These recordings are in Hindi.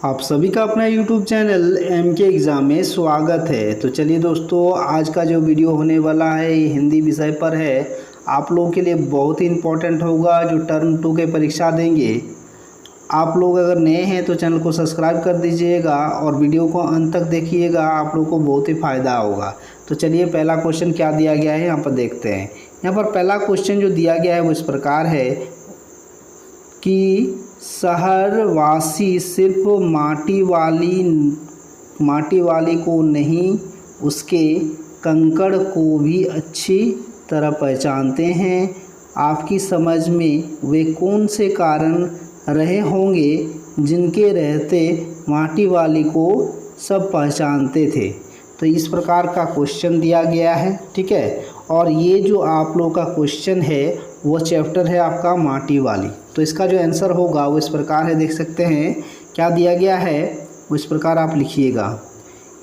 आप सभी का अपना YouTube चैनल MK एग्ज़ाम में स्वागत है। तो चलिए दोस्तों, आज का जो वीडियो होने वाला है ये हिंदी विषय पर है। आप लोगों के लिए बहुत ही इम्पोर्टेंट होगा जो टर्म 2 के परीक्षा देंगे। आप लोग अगर नए हैं तो चैनल को सब्सक्राइब कर दीजिएगा और वीडियो को अंत तक देखिएगा, आप लोग को बहुत ही फ़ायदा होगा। तो चलिए पहला क्वेश्चन क्या दिया गया है यहाँ पर देखते हैं। यहाँ पर पहला क्वेश्चन जो दिया गया है वो इस प्रकार है कि शहरवासी सिर्फ माटी वाली को नहीं, उसके कंकड़ को भी अच्छी तरह पहचानते हैं। आपकी समझ में वे कौन से कारण रहे होंगे जिनके रहते माटी वाली को सब पहचानते थे। तो इस प्रकार का क्वेश्चन दिया गया है, ठीक है। और ये जो आप लोग का क्वेश्चन है वो चैप्टर है आपका माटी वाली। तो इसका जो आंसर होगा वो इस प्रकार है, देख सकते हैं क्या दिया गया है वो इस प्रकार आप लिखिएगा।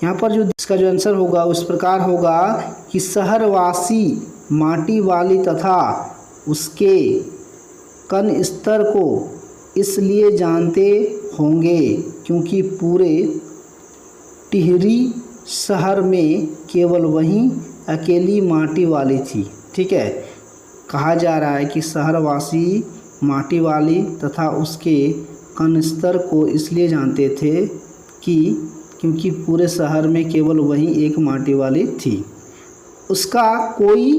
यहाँ पर जो इसका जो आंसर होगा उस प्रकार होगा कि शहरवासी माटी वाली तथा उसके कण स्तर को इसलिए जानते होंगे क्योंकि पूरे टिहरी शहर में केवल वही अकेली माटी वाली थी, ठीक है। कहा जा रहा है कि शहरवासी माटी वाली तथा उसके कण स्तर को इसलिए जानते थे कि क्योंकि पूरे शहर में केवल वही एक माटी वाली थी। उसका कोई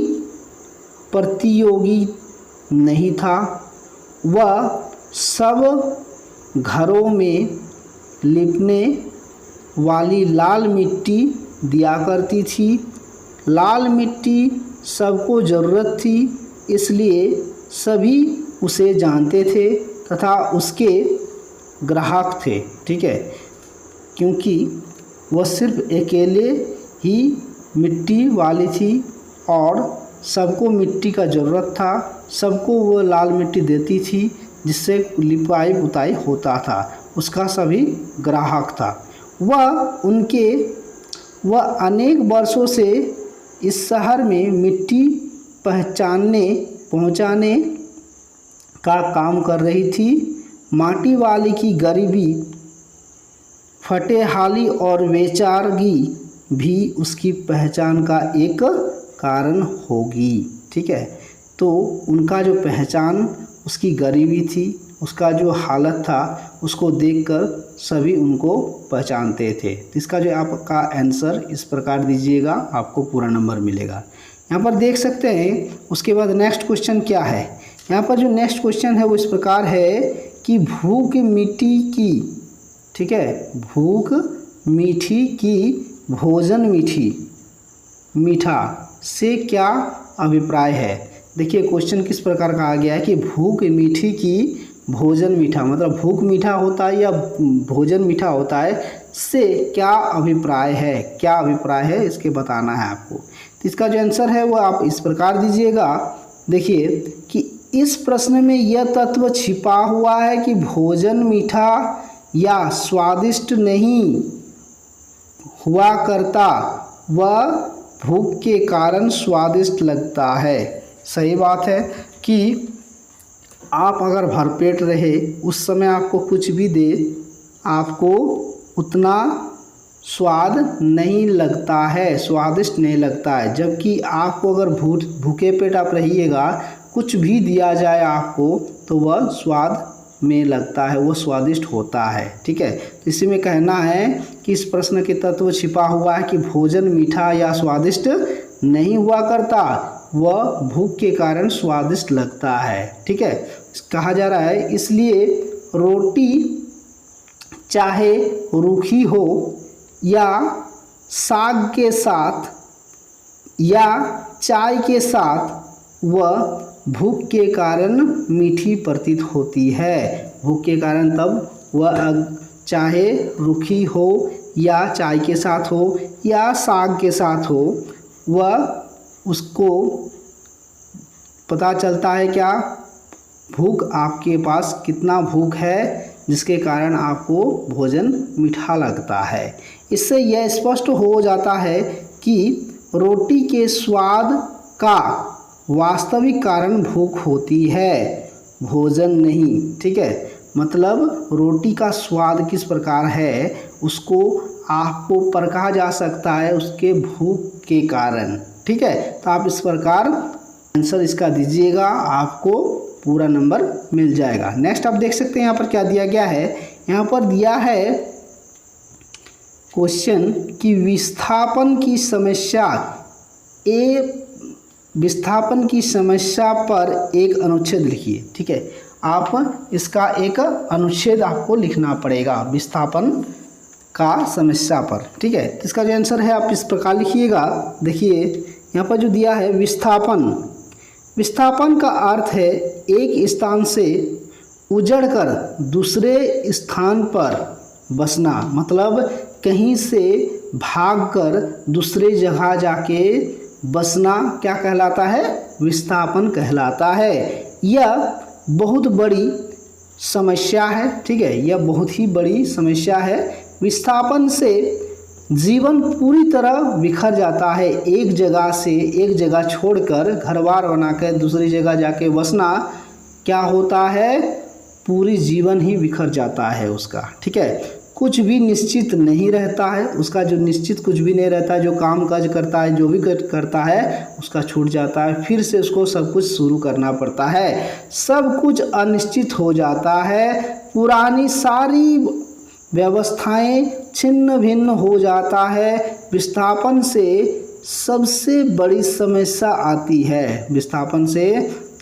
प्रतियोगी नहीं था। वह सब घरों में लिपने वाली लाल मिट्टी दिया करती थी। लाल मिट्टी सबको ज़रूरत थी, इसलिए सभी उसे जानते थे तथा उसके ग्राहक थे, ठीक है। क्योंकि वह सिर्फ अकेले ही मिट्टी वाली थी और सबको मिट्टी का ज़रूरत था। सबको वो लाल मिट्टी देती थी जिससे लिपाई पुताई होता था, उसका सभी ग्राहक था। वह अनेक वर्षों से इस शहर में मिट्टी पहुंचाने का काम कर रही थी। माटी वाली की गरीबी, फटेहाली और बेचारगी भी उसकी पहचान का एक कारण होगी, ठीक है। तो उनका जो पहचान उसकी गरीबी थी, उसका जो हालत था उसको देखकर सभी उनको पहचानते थे। तो इसका जो आपका आंसर इस प्रकार दीजिएगा, आपको पूरा नंबर मिलेगा। यहाँ पर देख सकते हैं। उसके बाद नेक्स्ट क्वेश्चन क्या है। यहाँ पर जो नेक्स्ट क्वेश्चन है वो इस प्रकार है कि भूख मीठी की, ठीक है, भूख मीठी की भोजन मीठा से क्या अभिप्राय है। देखिए क्वेश्चन किस प्रकार का आ गया है कि भूख मीठी की भोजन मीठा, मतलब भूख मीठा होता है या भोजन मीठा होता है, से क्या अभिप्राय है, क्या अभिप्राय है इसके बताना है आपको। तो इसका जो आंसर है वो आप इस प्रकार दीजिएगा। देखिए कि इस प्रश्न में यह तत्व छिपा हुआ है कि भोजन मीठा या स्वादिष्ट नहीं हुआ करता, वह भूख के कारण स्वादिष्ट लगता है। सही बात है कि आप अगर भरपेट रहे उस समय आपको कुछ भी दे, आपको उतना स्वाद नहीं लगता है, स्वादिष्ट नहीं लगता है। जबकि आपको अगर भूखे पेट आप रहिएगा, कुछ भी दिया जाए आपको तो वह स्वाद में लगता है, वो स्वादिष्ट होता है, ठीक है। तो इसी में कहना है कि इस प्रश्न के तत्व छिपा हुआ है कि भोजन मीठा या स्वादिष्ट नहीं हुआ करता, वह भूख के कारण स्वादिष्ट लगता है, ठीक है। कहा जा रहा है इसलिए रोटी चाहे रूखी हो या साग के साथ या चाय के साथ, वह भूख के कारण मीठी प्रतीत होती है। भूख के कारण तब वह चाहे रूखी हो या चाय के साथ हो या साग के साथ हो, वह उसको पता चलता है क्या, भूख आपके पास कितना भूख है जिसके कारण आपको भोजन मीठा लगता है। इससे यह स्पष्ट हो जाता है कि रोटी के स्वाद का वास्तविक कारण भूख होती है, भोजन नहीं, ठीक है। मतलब रोटी का स्वाद किस प्रकार है उसको आपको परखा जा सकता है उसके भूख के कारण। ठीक है, तो आप इस प्रकार आंसर इसका दीजिएगा, आपको पूरा नंबर मिल जाएगा। नेक्स्ट आप देख सकते हैं यहाँ पर क्या दिया गया है। यहाँ पर दिया है क्वेश्चन कि विस्थापन की समस्या पर एक अनुच्छेद लिखिए। ठीक है, आप इसका एक अनुच्छेद आपको लिखना पड़ेगा विस्थापन का समस्या पर। ठीक है, इसका जो आंसर है आप इस प्रकार लिखिएगा। देखिए यहाँ पर जो दिया है विस्थापन का अर्थ है एक स्थान से उजड़कर दूसरे स्थान पर बसना, मतलब कहीं से भागकर दूसरे जगह जाके बसना क्या कहलाता है, विस्थापन कहलाता है। यह बहुत बड़ी समस्या है। ठीक है, यह बहुत ही बड़ी समस्या है। विस्थापन से जीवन पूरी तरह बिखर जाता है। एक जगह छोड़कर घर बार बनाकर दूसरी जगह जाके बसना क्या होता है, पूरी जीवन ही बिखर जाता है उसका। ठीक है, कुछ भी निश्चित नहीं रहता है उसका, जो निश्चित कुछ भी नहीं रहता है, जो काम काज करता है, जो भी करता है उसका छूट जाता है, फिर से उसको सब कुछ शुरू करना पड़ता है। सब कुछ अनिश्चित हो जाता है, पुरानी सारी व्यवस्थाएं छिन्न भिन्न हो जाता है। विस्थापन से सबसे बड़ी समस्या आती है। विस्थापन से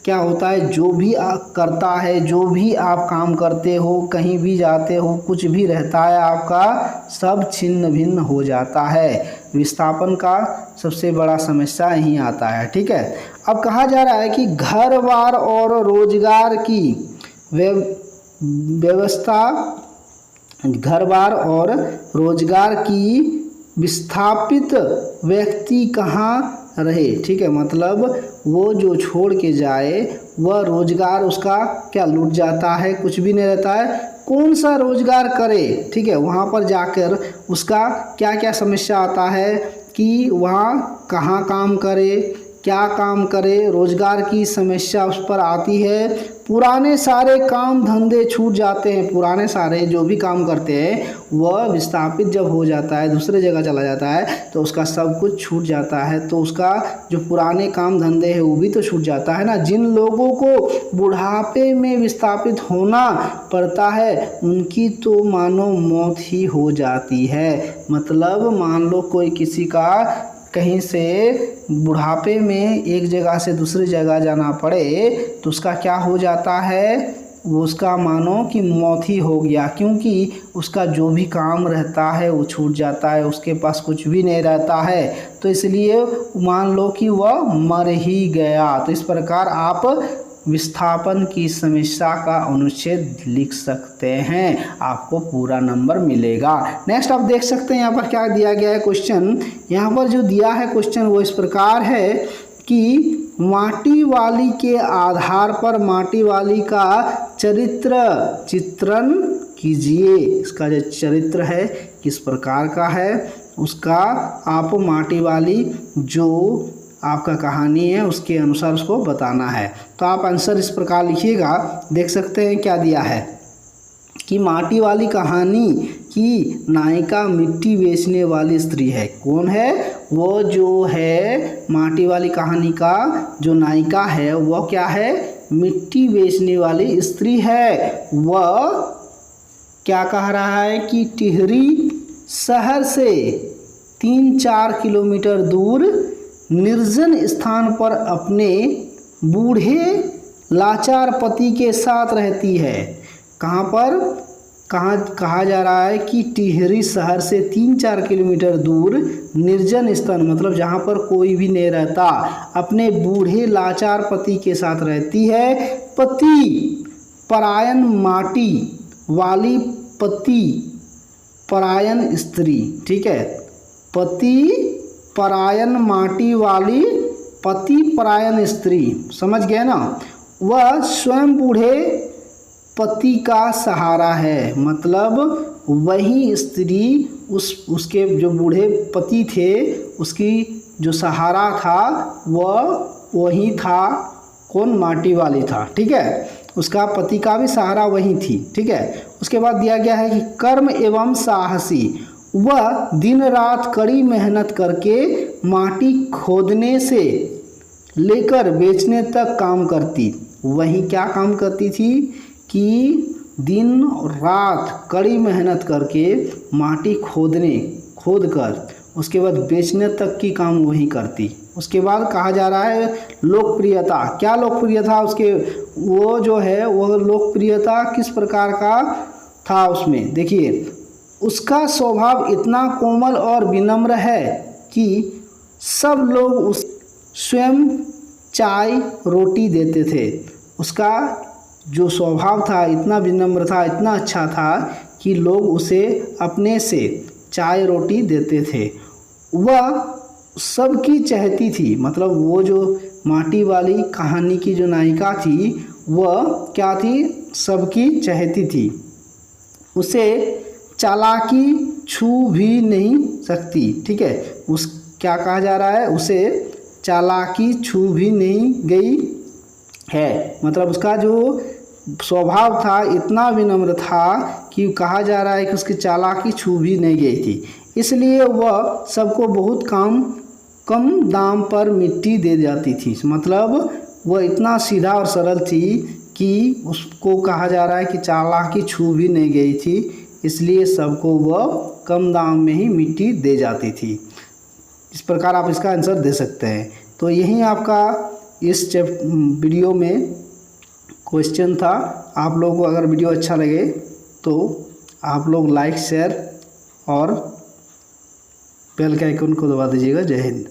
क्या होता है, जो भी आप करता है, जो भी आप काम करते हो, कहीं भी जाते हो, कुछ भी रहता है आपका, सब छिन्न भिन्न हो जाता है। विस्थापन का सबसे बड़ा समस्या यही आता है। ठीक है, अब कहा जा रहा है कि घर बार और रोजगार की व्यवस्था, घर बार और रोजगार की विस्थापित व्यक्ति कहाँ रहे। ठीक है, मतलब वो जो छोड़ के जाए वह रोजगार उसका क्या लूट जाता है, कुछ भी नहीं रहता है, कौन सा रोजगार करे। ठीक है, वहाँ पर जाकर उसका क्या क्या समस्या आता है कि वहाँ कहाँ काम करे, क्या काम करे, रोजगार की समस्या उस पर आती है। पुराने सारे काम धंधे छूट जाते हैं, पुराने सारे जो भी काम करते हैं वह विस्थापित जब हो जाता है, दूसरे जगह चला जाता है तो उसका सब कुछ छूट जाता है, तो उसका जो पुराने काम धंधे हैं वो भी तो छूट जाता है ना। जिन लोगों को बुढ़ापे में विस्थापित होना पड़ता है उनकी तो मानो मौत ही हो जाती है। मतलब मान लो कोई किसी का कहीं से बुढ़ापे में एक जगह से दूसरी जगह जाना पड़े तो उसका क्या हो जाता है, वो उसका मानो कि मौत ही हो गया, क्योंकि उसका जो भी काम रहता है वो छूट जाता है, उसके पास कुछ भी नहीं रहता है, तो इसलिए मान लो कि वह मर ही गया। तो इस प्रकार आप विस्थापन की समस्या का अनुच्छेद लिख सकते हैं, आपको पूरा नंबर मिलेगा। नेक्स्ट आप देख सकते हैं यहाँ पर क्या दिया गया है क्वेश्चन। यहाँ पर जो दिया है क्वेश्चन वो इस प्रकार है कि माटी वाली के आधार पर माटी वाली का चित्रण कीजिए। इसका जो चरित्र है किस प्रकार का है उसका आप माटी वाली जो आपका कहानी है उसके अनुसार उसको बताना है। तो आप आंसर इस प्रकार लिखिएगा। देख सकते हैं क्या दिया है कि माटी वाली कहानी की नायिका मिट्टी बेचने वाली स्त्री है। कौन है वो, जो है माटी वाली कहानी का जो नायिका है वह क्या है, मिट्टी बेचने वाली स्त्री है। वह क्या कह रहा है कि टिहरी शहर से 3-4 किलोमीटर दूर निर्जन स्थान पर अपने बूढ़े लाचार पति के साथ रहती है। कहाँ पर, कहा जा रहा है कि टिहरी शहर से 3-4 किलोमीटर दूर निर्जन स्थान, मतलब जहाँ पर कोई भी नहीं रहता, अपने बूढ़े लाचार पति के साथ रहती है। पति परायण माटी वाली पति परायण स्त्री। ठीक है, पति परायण माटी वाली पति परायण स्त्री, समझ गए ना। वह स्वयं बूढ़े पति का सहारा है, मतलब वही स्त्री उसके जो बूढ़े पति थे उसकी जो सहारा था वह वही था। कौन, माटी वाली था। ठीक है, उसका पति का भी सहारा वही थी, ठीक है। उसके बाद दिया गया है कि कर्म एवं साहसी, वह दिन रात कड़ी मेहनत करके माटी खोदने से लेकर बेचने तक काम करती। वही क्या काम करती थी कि दिन रात कड़ी मेहनत करके माटी खोद कर उसके बाद बेचने तक की काम वही करती। उसके बाद कहा जा रहा है लोकप्रियता, क्या लोकप्रियता उसके, वो जो है वो लोकप्रियता किस प्रकार का था उसमें, देखिए उसका स्वभाव इतना कोमल और विनम्र है कि सब लोग उस स्वयं चाय रोटी देते थे। उसका जो स्वभाव था इतना विनम्र था, इतना अच्छा था कि लोग उसे अपने से चाय रोटी देते थे। वह सबकी चहेती थी, मतलब वो जो माटी वाली कहानी की जो नायिका थी वह क्या थी, सबकी चहेती थी। उसे चालाकी छू भी नहीं सकती, ठीक है। उस क्या कहा जा रहा है, उसे चालाकी छू भी नहीं गई है, मतलब उसका जो स्वभाव था इतना विनम्र था कि कहा जा रहा है कि उसकी चालाकी छू भी नहीं गई थी। इसलिए वह सबको बहुत कम दाम पर मिट्टी दे जाती थी, मतलब वह इतना सीधा और सरल थी कि उसको कहा जा रहा है कि चालाकी छू भी नहीं गई थी, इसलिए सबको वह कम दाम में ही मिट्टी दे जाती थी। इस प्रकार आप इसका आंसर दे सकते हैं। तो यही आपका इस वीडियो में क्वेश्चन था। आप लोगों को अगर वीडियो अच्छा लगे तो आप लोग लाइक शेयर और बेल के आइकन को दबा दीजिएगा। जय हिंद।